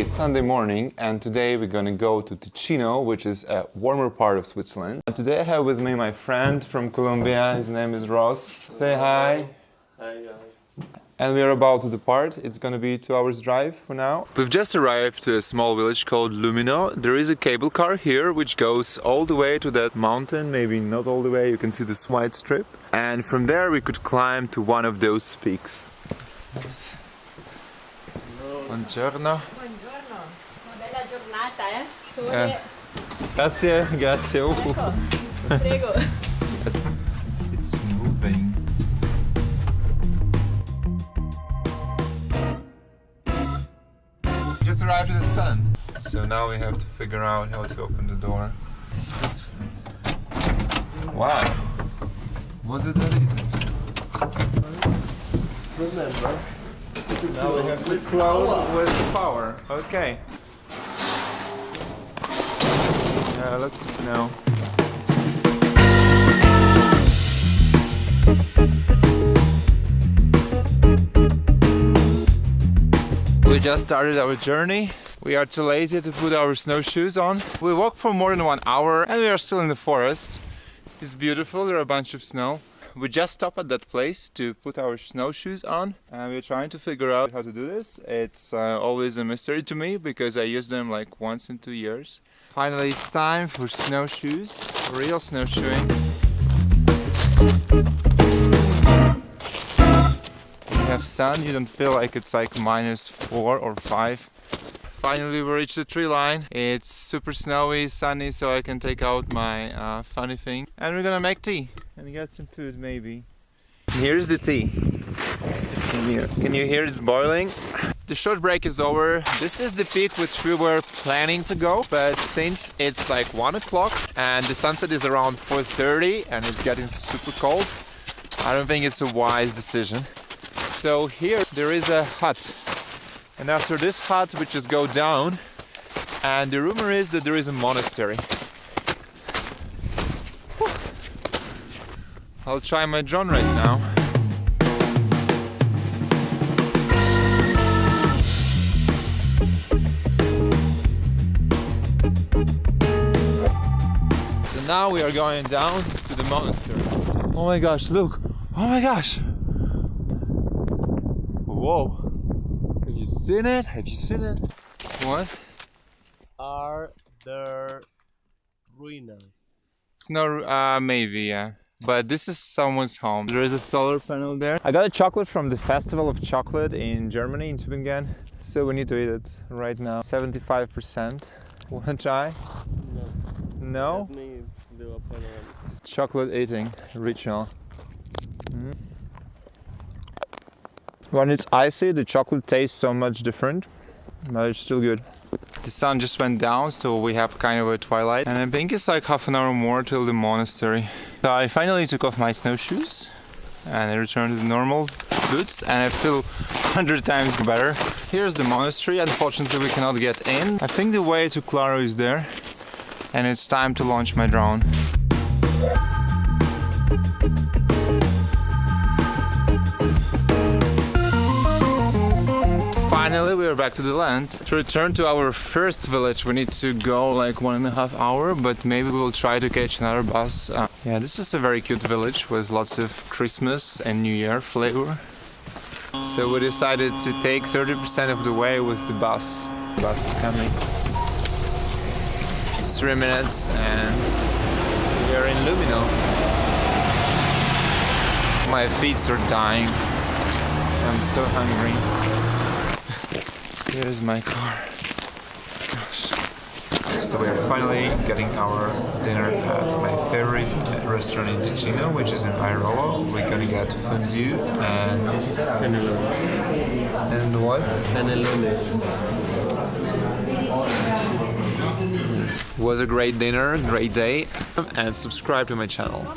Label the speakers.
Speaker 1: It's Sunday morning and today we're gonna go to Ticino, which is a warmer part of Switzerland. And today I have with me my friend from Colombia, his name is Ross. Say hi.
Speaker 2: Hi guys.
Speaker 1: And we are about to depart. It's gonna be 2 hours drive for now. We've just arrived to a small village called Lumino. There is a cable car here which goes all the way to that mountain, maybe not all the way, you can see this white strip. And from there we could climb to one of those peaks. Buongiorno.
Speaker 3: Buongiorno, una bella giornata, eh? Sole.
Speaker 1: Grazie, grazie.
Speaker 3: Ecco, prego.
Speaker 1: It's moving. Just arrived at the sun, so now we have to figure out how to open the door. Wow, was it that easy?
Speaker 2: Remember?
Speaker 1: Now we have to close with power. Okay. Yeah, lots of snow. We just started our journey. We are too lazy to put our snowshoes on. We walked for more than 1 hour and we are still in the forest. It's beautiful, there are a bunch of snow. We just stopped at that place to put our snowshoes on and we're trying to figure out how to do this. It's always a mystery to me because I use them like once in 2 years. Finally it's time for snowshoes, for real snowshoeing. You have sun, you don't feel like it's like -4 or 5. Finally we reached the tree line. It's super snowy, sunny, so I can take out my funny thing. And we're gonna make tea and get some food maybe. Here's the tea. Can you hear it's boiling? The short break is over. This is the peak which we were planning to go, but since it's like 1 o'clock and the sunset is around 4:30 and it's getting super cold, I don't think it's a wise decision. So here there is a hut. And after this hut we just go down and the rumor is that there is a monastery. Whew. I'll try my drone right now. So now we are going down to the monastery. Oh my gosh, look! Oh my gosh! Whoa! Have you seen it? Have you seen it? What?
Speaker 2: Are there ruinas?
Speaker 1: It's not, maybe, yeah. But this is someone's home. There is a solar panel there. I got a chocolate from the Festival of Chocolate in Germany, in Tübingen. So we need to eat it right now. 75%. Wanna try?
Speaker 2: No.
Speaker 1: No?
Speaker 2: Let me do a panorama.
Speaker 1: It's chocolate eating ritual. When it's icy, the chocolate tastes so much different, but it's still good. The sun just went down, so we have kind of a twilight. And I think it's like half an hour more till the monastery. So I finally took off my snowshoes and I returned to the normal boots and I feel 100 times better. Here's the monastery. Unfortunately, we cannot get in. I think the way to Claro is there and it's time to launch my drone. Finally, we are back to the land. To return to our first village, we need to go like 1.5 hours, but maybe we will try to catch another bus. Yeah, this is a very cute village with lots of Christmas and New Year flavor. So we decided to take 30% of the way with the bus. The bus is coming. It's 3 minutes and we are in Lumino. My feet are dying. I'm so hungry. Here's my car. Gosh. So we are finally getting our dinner at my favorite restaurant in Ticino, which is in Airolo. We're gonna get fondue and... And what?
Speaker 2: Canelones.
Speaker 1: Was a great dinner, great day, and subscribe to my channel.